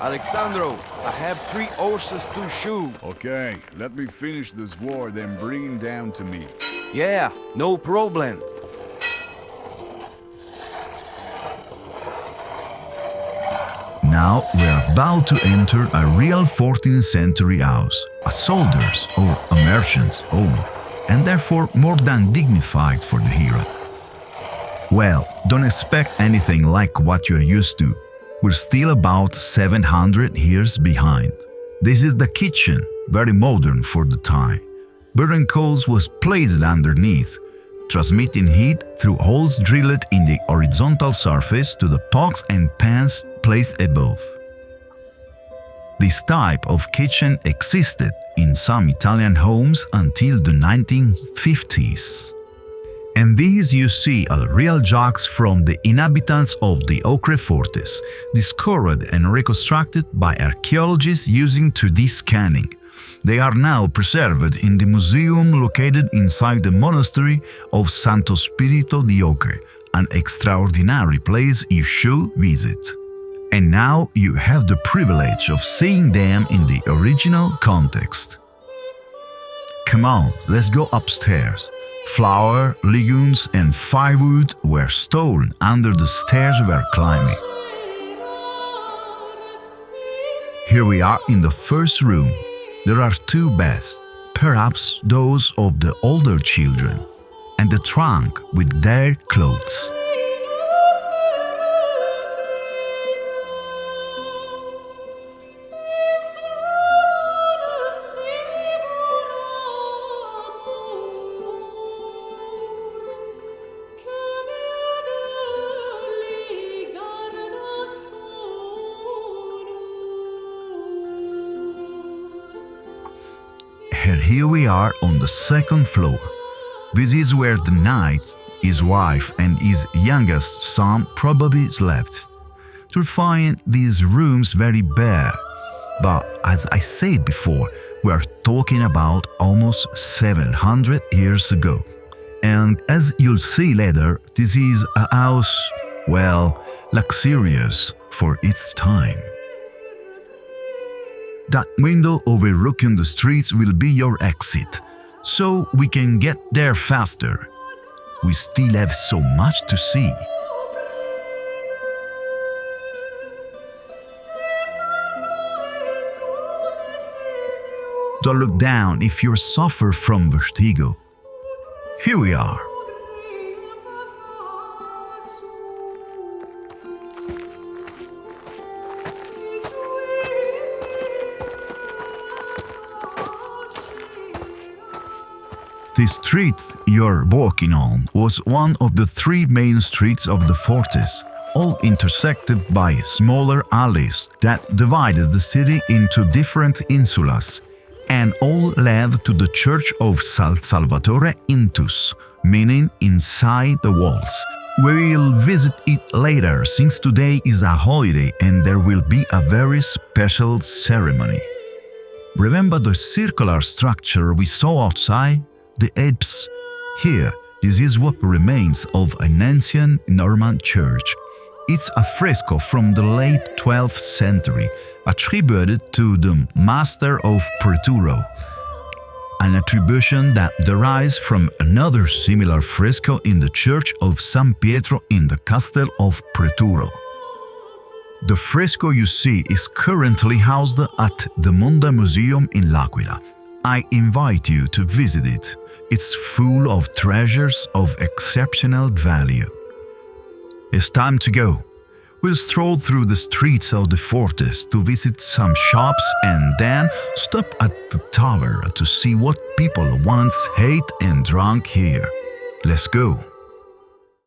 Alexandro, I have 3 horses to shoe. Okay, let me finish this war, then bring him down to me. Yeah, no problem. Now we're about to enter a real 14th century house, a soldier's or a merchant's home, and therefore more than dignified for the hero. Well, don't expect anything like what you're used to. We're still about 700 years behind. This is the kitchen, very modern for the time. Burning coals was placed underneath, transmitting heat through holes drilled in the horizontal surface to the pots and pans placed above. This type of kitchen existed in some Italian homes until the 1950s. And these you see are real jugs from the inhabitants of the Ocre fortress, discovered and reconstructed by archaeologists using 3D scanning. They are now preserved in the museum located inside the monastery of Santo Spirito di Ocre, an extraordinary place you should visit. And now you have the privilege of seeing them in the original context. Come on, let's go upstairs. Flour, legumes and firewood were stolen under the stairs we are climbing. Here we are in the first room. There are 2 beds, perhaps those of the older children, and the trunk with their clothes. And here we are on the 2nd floor. This is where the knight, his wife and his youngest son probably slept. You'll find these rooms very bare, but as I said before, we are talking about almost 700 years ago. And as you'll see later, this is a house, well, luxurious for its time. That window overlooking the streets will be your exit, so we can get there faster. We still have so much to see. Don't look down if you suffer from vertigo. Here we are. The street you're walking on was one of the 3 main streets of the fortress, all intersected by smaller alleys that divided the city into different insulas, and all led to the church of San Salvatore Intus, meaning inside the walls. We'll visit it later since today is a holiday and there will be a very special ceremony. Remember the circular structure we saw outside? The apse. Here, this is what remains of an ancient Norman church. It's a fresco from the late 12th century, attributed to the Master of Preturo, an attribution that derives from another similar fresco in the church of San Pietro in the castle of Preturo. The fresco you see is currently housed at the Monda Museum in L'Aquila. I invite you to visit it. It's full of treasures of exceptional value. It's time to go. We'll stroll through the streets of the fortress to visit some shops and then stop at the tower to see what people once ate and drank here. Let's go.